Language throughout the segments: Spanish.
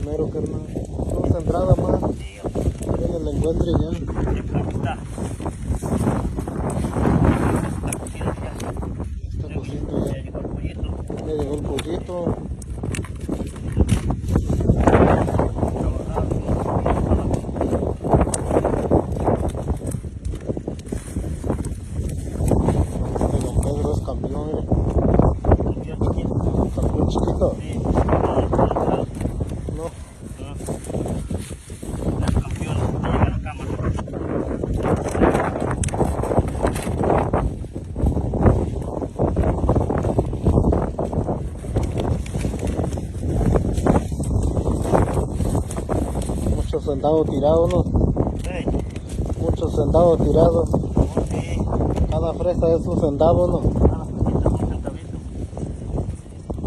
primero, carnal. Vamos a entrada más. Apenas la encuentre ya. Está cociendo ya. Ya llegó el pollito. Don Pedro es campeón, campeón chiquito. No. Muchos soldados tirados, ¿no? Muchos soldados tirados. Cada fresa es un centavo, ¿no?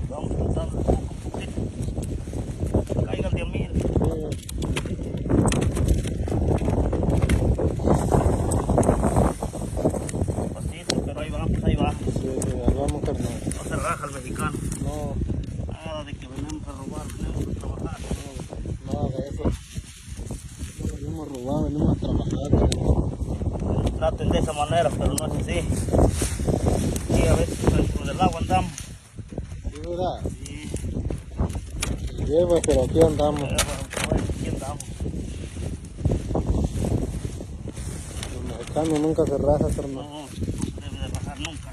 Vamos contando poco a poquito. Caigan 10,000. Pasito, pero ahí va, pues ahí va. Sí, ahí vamos, carnal. No se raja el mexicano. No, Nada de que venimos a robar, venimos a trabajar. nada de eso. No venimos a robar, venimos a trabajar, carnal. Traten de esa manera, pero no es así. Sí, a veces dentro del agua andamos. Sí, ¿verdad? Sí, Se lleva, pero aquí andamos. bueno, aquí andamos. Los mexicanos nunca se rajan, carnal. No debe de rajar nunca.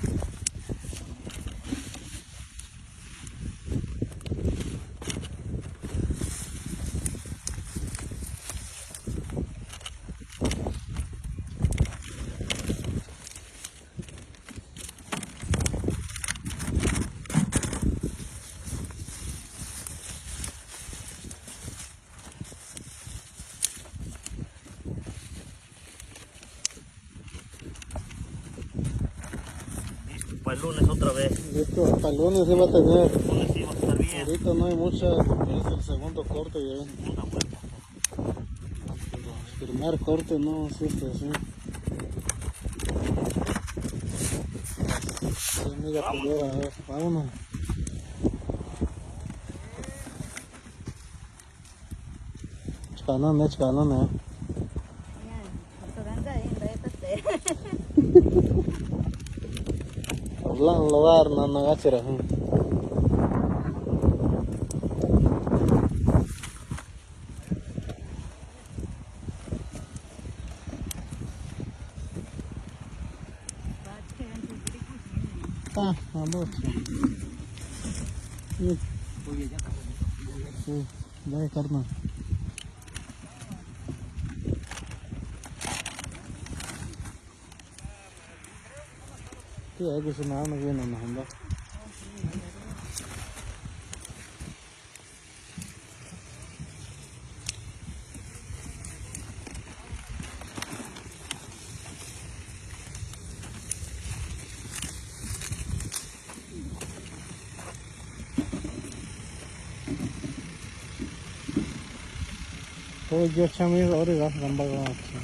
Pues el lunes otra vez. Esto hasta el lunes iba a tener. El lunes sí va a estar bien. Ahorita no hay mucha, porque es el segundo corte ya. Una vuelta. Pero el primer corte no, siempre así. Sí, amiga, primera, a ver, vámonos. Chcanón, chcanón, Hablan lugar, no agachera. Ah, vamos. Sí, sí, dale, carnal. Sí, hay que se me van bien, no anda. Pues yo chamé ahora, vamos a